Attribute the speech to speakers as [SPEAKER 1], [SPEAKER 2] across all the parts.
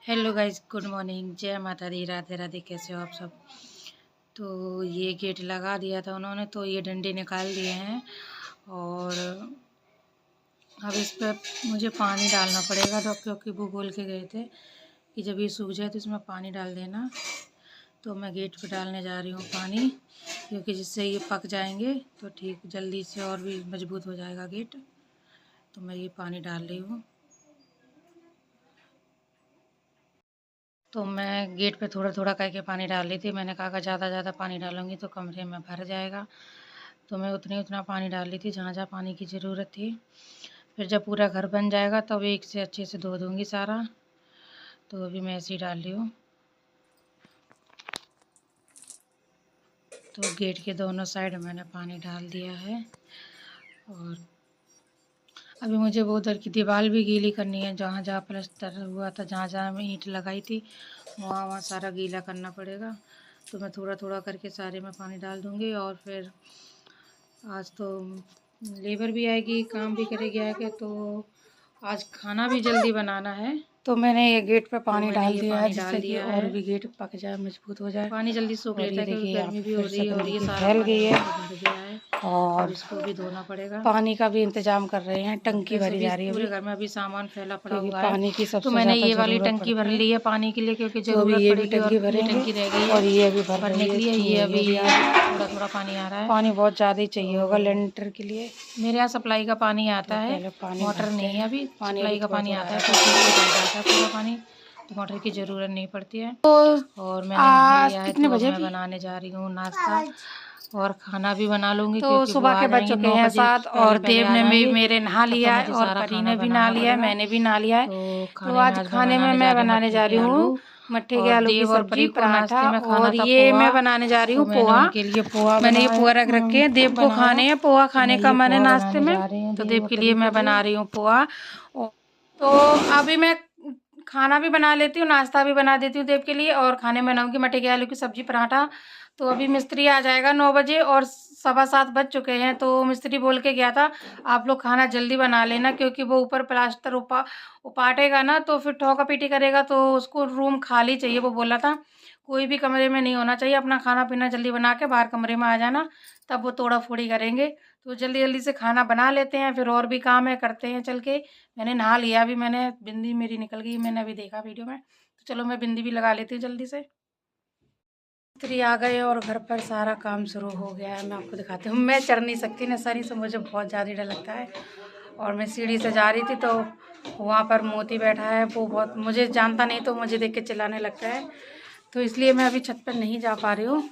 [SPEAKER 1] Hello guys, good morning. जय माता दी, राधे राधे। कैसे हो आप सब? तो ये गेट लगा दिया था उन्होंने, तो ये डंडे निकाल दिए हैं और अब इस पर मुझे पानी डालना पड़ेगा। तो क्योंकि वो बोल के गए थे कि जब ये सूख जाए तो इसमें पानी डाल देना, तो मैं गेट पे डालने जा रही हूँ पानी, क्योंकि जिससे ये पक जाएंगे तो ठीक जल्दी से और भी मजबूत हो जाएगा गेट। तो मैं ये पानी डाल रही हूँ। तो मैं गेट पे थोड़ा थोड़ा करके पानी डाल रही थी। मैंने कहा अगर ज़्यादा पानी डालूंगी तो कमरे में भर जाएगा, तो मैं उतना पानी डाल रही थी जहाँ जहाँ पानी की ज़रूरत थी। फिर जब पूरा घर बन जाएगा तब एक से अच्छे से धो दूँगी सारा। तो अभी मैं ऐसे ही डाल रही हूँ। तो गेट के दोनों साइड मैंने पानी डाल दिया है और अभी मुझे वो उधर की दीवार भी गीली करनी है, जहाँ जहाँ प्लास्टर हुआ था, जहाँ जहाँ मैं ईंट लगाई थी, वहाँ वहाँ सारा गीला करना पड़ेगा। तो मैं थोड़ा थोड़ा करके सारे में पानी डाल दूँगी। और फिर आज तो लेबर भी आएगी, काम भी करेगी आके, तो आज खाना भी जल्दी बनाना है। तो मैंने ये गेट पे पानी डाल दिया है, जिससे कि और भी गेट पक जाए, मजबूत हो जाए, पानी जल्दी सूख लेता है, क्योंकि गर्मी भी हो रही है और ये सारा फैल गई है, भर गया है और इसको भी धोना पड़ेगा। पानी का भी इंतजाम कर रहे हैं, टंकी भरी जा रही है। पूरे घर में अभी सामान फैला पड़ा हुआ है, पानी की सबसे तो मैंने ये वाली टंकी भर ली है पानी के लिए, क्योंकि जरूरत पड़ेगी। और ये टंकी रह गई है और ये अभी भरने के लिए। ये अभी थोड़ा थोड़ा पानी आ रहा है, पानी बहुत ज़्यादा ही चाहिए होगा लेंटर के लिए। मेरे यहाँ सप्लाई का पानी आता है, मोटर नहीं है अभी, सप्लाई का पानी आता है, तो जाता है पूरा पानी, तो मोटर की ज़रूरत नहीं पड़ती है। और मैंने नहा लिया है, तो मैं बनाने जा रही हूँ नाश्ता और खाना भी बना लूँगी। तो सुबह के बज चुके हैं 7 और देव ने भी मेरे नहा लिया है और परी ने भी नहा लिया है, मैंने भी नहा लिया है। तो आज खाने में मैं बनाने जा रही हूँ मट्ठे के आलू की सब्जी, पराठा, और ये मैं बनाने जा रही हूँ पोहा। मैंने ये पोहा रख रखे हैं, देव को खाने हैं। पोहा खाने का मैंने नाश्ते में, तो देव के लिए मैं बना रही हूँ पोहा। तो अभी मैं खाना भी बना लेती हूँ, नाश्ता भी बना देती हूँ देव के लिए, और खाने में बनाऊंगी मट्ठे के आलू की सब्जी, पराठा। तो अभी मिस्त्री आ जाएगा 9 बजे और 7:15 बज चुके हैं। तो मिस्त्री बोल के गया था आप लोग खाना जल्दी बना लेना, क्योंकि वो ऊपर प्लास्टर उपाटेगा ना, तो फिर ठोका पीटी करेगा, तो उसको रूम खाली चाहिए। वो बोला था कोई भी कमरे में नहीं होना चाहिए, अपना खाना पीना जल्दी बना के बाहर कमरे में आ जाना, तब वो तोड़ा फोड़ी करेंगे। तो जल्दी जल्दी से खाना बना लेते हैं, फिर और भी काम है करते हैं चल के। मैंने नहा लिया, अभी मैंने बिंदी मेरी निकल गई, मैंने अभी देखा वीडियो में, तो चलो मैं बिंदी भी लगा लेती हूँ जल्दी से। मिस्त्री आ गए और घर पर सारा काम शुरू हो गया है। मैं आपको दिखाती हूँ। मैं चढ़ नहीं सकती ना सरी से, मुझे बहुत ज़्यादा डर लगता है। और मैं सीढ़ी से जा रही थी तो वहाँ पर मोती बैठा है, वो बहुत मुझे जानता नहीं, तो मुझे देख के चिल्लाने लगता है, तो इसलिए मैं अभी छत पर नहीं जा पा रही हूँ।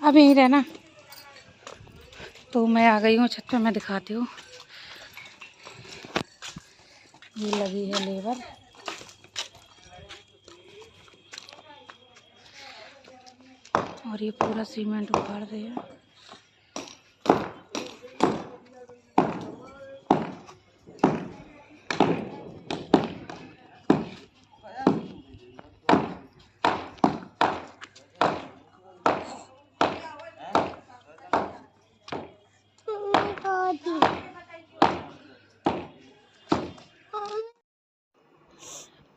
[SPEAKER 1] अब यहीं रहना। तो मैं आ गई हूँ छत पर, मैं दिखाती हूँ। ये लगी है लेबर, और ये पूरा सीमेंट उखाड़ रही है।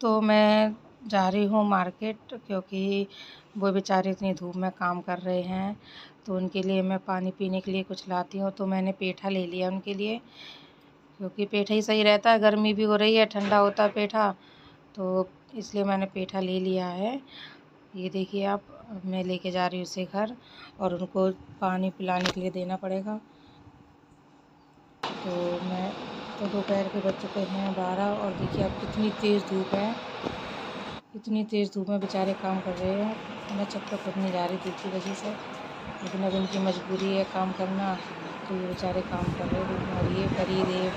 [SPEAKER 1] तो मैं जा रही हूँ मार्केट, क्योंकि वो बेचारे इतनी धूप में काम कर रहे हैं, तो उनके लिए मैं पानी पीने के लिए कुछ लाती हूँ। तो मैंने पेठा ले लिया उनके लिए, क्योंकि पेठा ही सही रहता है, गर्मी भी हो रही है, ठंडा होता है पेठा, तो इसलिए मैंने पेठा ले लिया है। ये देखिए आप, मैं लेके जा रही हूँ उसे घर, और उनको पानी पिलाने के लिए देना पड़ेगा। तो मैं तो दोपहर के बज चुके हैं 12, और देखिए अब कितनी तेज़ धूप है, इतनी तेज़ धूप में बेचारे काम कर रहे हैं। मैं छत पर खुद नहीं जा रही धूप की वजह से, लेकिन अब इनकी मजबूरी है काम करना, तो ये बेचारे काम कर रहे हैं। और ये परी देव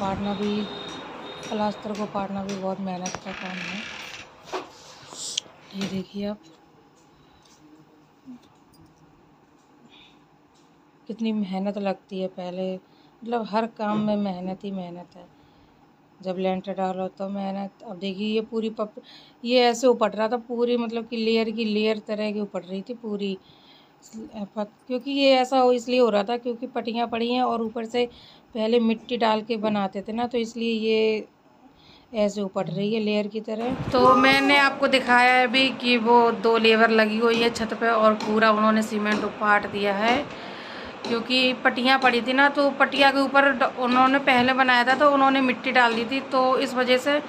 [SPEAKER 1] पाटना भी, प्लास्टर को पाटना भी बहुत मेहनत का काम है। ये देखिए आप कितनी मेहनत लगती है पहले, मतलब हर काम में मेहनत ही मेहनत है। जब लेंटर डालो तो मेहनत। अब देखिए ये पूरी ये ऐसे उपट रहा था पूरी, मतलब कि लेयर की लेयर तरह की उपट रही थी पूरी, क्योंकि ये ऐसा हो इसलिए हो रहा था क्योंकि पट्टियाँ पड़ी हैं और ऊपर से पहले मिट्टी डाल के बनाते थे ना, तो इसलिए ये ऐसे उपट रही है लेयर की तरह। तो मैंने आपको दिखाया है अभी कि वो 2 लेबर लगी हुई है छत पे और पूरा उन्होंने सीमेंट उपाट दिया है क्योंकि पट्टियाँ पड़ी थी ना, तो पट्टियाँ के ऊपर उन्होंने पहले बनाया था तो उन्होंने मिट्टी डाल दी थी, तो इस वजह से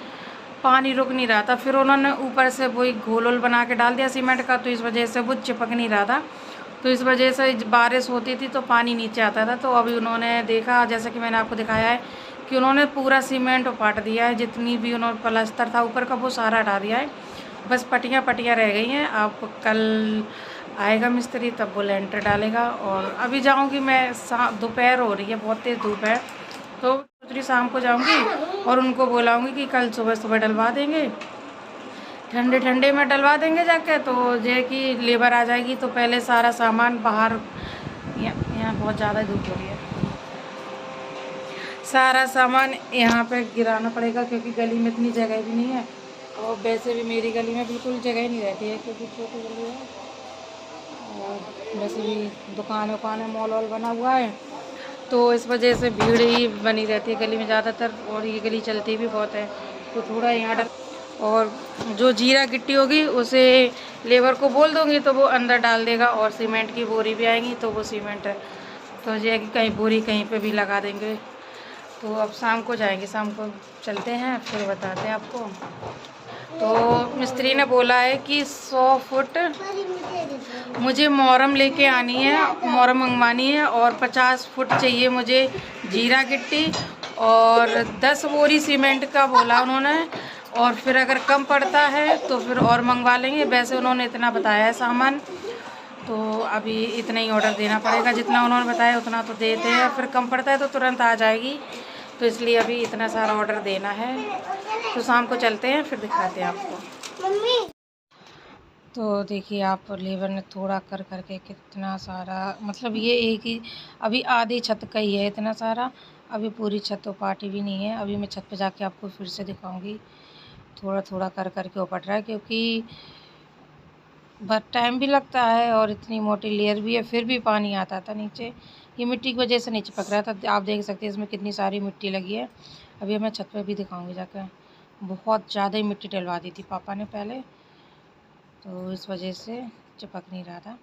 [SPEAKER 1] पानी रुक नहीं रहा था। फिर उन्होंने ऊपर से वही घोल वोल बना के डाल दिया सीमेंट का, तो इस वजह से वो चिपक नहीं रहा था, तो इस वजह से बारिश होती थी तो पानी नीचे आता था। तो अभी उन्होंने देखा, जैसा कि मैंने आपको दिखाया है कि उन्होंने पूरा सीमेंट उपाट दिया है, जितनी भी उन्होंने प्लास्टर था ऊपर का वो सारा हटा दिया है, बस पट्टियाँ रह गई हैं। अब कल आएगा मिस्त्री तब वो लेंटर डालेगा। और अभी जाऊंगी मैं, दोपहर हो रही है, बहुत तेज़ धूप है, तो सोच रही शाम को जाऊंगी और उनको बोलाऊंगी कि कल सुबह सुबह डलवा देंगे, ठंडे ठंडे में डलवा देंगे जाके। तो ये कि लेबर आ जाएगी तो पहले सारा सामान बाहर, यहाँ बहुत ज़्यादा धूप हो रही है, सारा सामान यहाँ पे गिराना पड़ेगा क्योंकि गली में इतनी जगह भी नहीं है, और वैसे भी मेरी गली में बिल्कुल जगह नहीं रहती है क्योंकि छोटी गली है, और वैसे भी दुकान है, मॉल वॉल बना हुआ है, तो इस वजह से भीड़ ही बनी रहती है गली में ज़्यादातर, और ये गली चलती भी बहुत है, तो थोड़ा यहाँ और जो जीरा गिट्टी होगी उसे लेबर को बोल दूँगी तो वो अंदर डाल देगा, और सीमेंट की बोरी भी आएंगी तो वो सीमेंट है तो ये कि कहीं बोरी कहीं पे भी लगा देंगे। तो अब शाम को जाएंगे, शाम को चलते हैं फिर बताते हैं आपको। तो मिस्त्री ने बोला है कि 100 फुट मुझे मोरम लेके आनी है, मोरम मंगवानी है, और 50 फुट चाहिए मुझे जीरा गिट्टी, और 10 बोरी सीमेंट का बोला उन्होंने, और फिर अगर कम पड़ता है तो फिर और मंगवा लेंगे। वैसे उन्होंने इतना बताया है सामान, तो अभी इतना ही ऑर्डर देना पड़ेगा, जितना उन्होंने बताया उतना तो देते हैं, फिर कम पड़ता है तो तुरंत आ जाएगी, तो इसलिए अभी इतना सारा ऑर्डर देना है। तो शाम को चलते हैं फिर दिखाते हैं आपको। तो देखिए आप, लेबर ने थोड़ा कर करके कितना सारा, मतलब ये एक ही अभी आधी छत का ही है इतना सारा, अभी पूरी छत तो पाटी भी नहीं है। अभी मैं छत पे जाके आपको फिर से दिखाऊंगी, थोड़ा थोड़ा कर करके उपट रहा है क्योंकि बहुत टाइम भी लगता है और इतनी मोटी लेयर भी है, फिर भी पानी आता था नीचे, ये मिट्टी की वजह से नहीं चिपक रहा था। आप देख सकते हैं इसमें कितनी सारी मिट्टी लगी है। अभी मैं छत पे भी दिखाऊंगी जाकर, बहुत ज़्यादा ही मिट्टी डलवा दी थी पापा ने पहले, तो इस वजह से चिपक नहीं रहा था।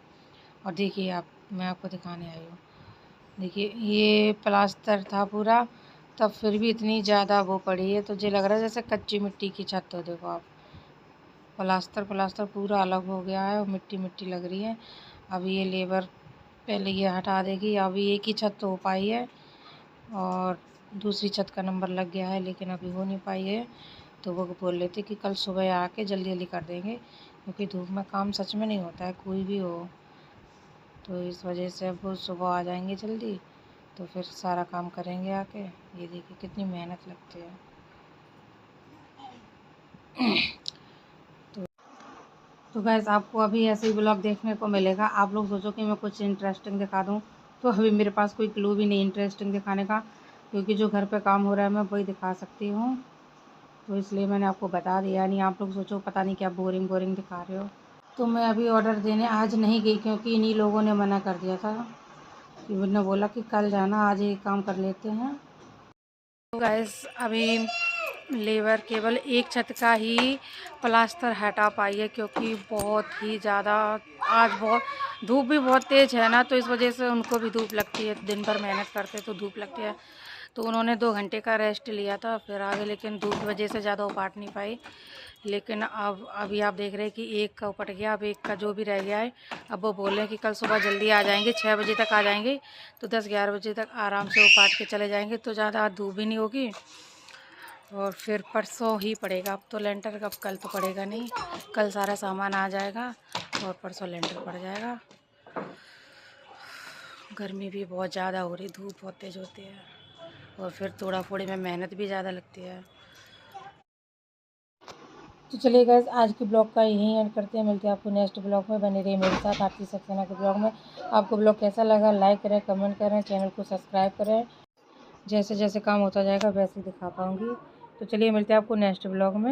[SPEAKER 1] और देखिए आप, मैं आपको दिखाने आई हूँ, देखिए ये प्लास्टर था पूरा, तब फिर भी इतनी ज़्यादा वो पड़ी है, तो ये लग रहा है जैसे कच्ची मिट्टी की छत हो। देखो आप, प्लास्टर पूरा अलग हो गया है और मिट्टी मिट्टी लग रही है। अभी ये लेबर पहले ये हटा देगी, अभी एक ही छत तो हो पाई है और दूसरी छत का नंबर लग गया है, लेकिन अभी हो नहीं पाई है। तो वो बोल रहे थे कि कल सुबह आके जल्दी जल्दी कर देंगे, क्योंकि धूप में काम सच में नहीं होता है कोई भी हो, तो इस वजह से अब वो सुबह आ जाएंगे जल्दी, तो फिर सारा काम करेंगे आके। ये देखिए कितनी मेहनत लगती है। तो गैस आपको अभी ऐसे ही ब्लॉग देखने को मिलेगा। आप लोग सोचो कि मैं कुछ इंटरेस्टिंग दिखा दूँ, तो अभी मेरे पास कोई क्लू भी नहीं इंटरेस्टिंग दिखाने का, क्योंकि जो घर पे काम हो रहा है मैं वही दिखा सकती हूँ, तो इसलिए मैंने आपको बता दिया। नहीं आप लोग सोचो पता नहीं क्या बोरिंग बोरिंग दिखा रहे हो। तो मैं अभी ऑर्डर देने आज नहीं गई क्योंकि इन्हीं लोगों ने मना कर दिया था, कि उन्होंने बोला कि कल जाना, आज ये काम कर लेते हैं। तो गैस अभी लेबर केवल एक छत का ही प्लास्टर हटा पाई है, क्योंकि बहुत ही ज़्यादा आज बहुत धूप भी बहुत तेज़ है ना, तो इस वजह से उनको भी धूप लगती है, दिन भर मेहनत करते तो धूप लगती है। तो उन्होंने 2 घंटे का रेस्ट लिया था फिर आगे, लेकिन धूप की वजह से ज़्यादा उपाट नहीं पाई। लेकिन अब अभी आप देख रहे हैं कि एक का उपट गया, अब एक का जो भी रह गया है, अब वो बोल रहे हैं कि कल सुबह जल्दी आ जाएंगे, 6 बजे तक आ जाएंगे, तो 10-11 बजे तक आराम से उपाट के चले जाएंगे, तो ज़्यादा धूप भी नहीं होगी। और फिर परसों ही पड़ेगा, अब तो लेंटर कब, कल तो पड़ेगा नहीं, कल सारा सामान आ जाएगा और परसों लेंटर पड़ जाएगा। गर्मी भी बहुत ज़्यादा हो रही, धूप बहुत तेज़ होती है, और फिर थोड़ा फोड़े में मेहनत भी ज़्यादा लगती है। तो चलिए गाइस आज के ब्लॉग का यहीं एंड करते हैं, मिलते हैं आपको नेक्स्ट ब्लॉग में। बने रहिए मेरे साथ आरती सक्सेना के ब्लॉग में। आपको ब्लॉग कैसा लगा लाइक करें, कमेंट करें, चैनल को सब्सक्राइब करें, जैसे जैसे काम होता जाएगा वैसे दिखा पाऊँगी। तो चलिए मिलते हैं आपको नेक्स्ट ब्लॉग में।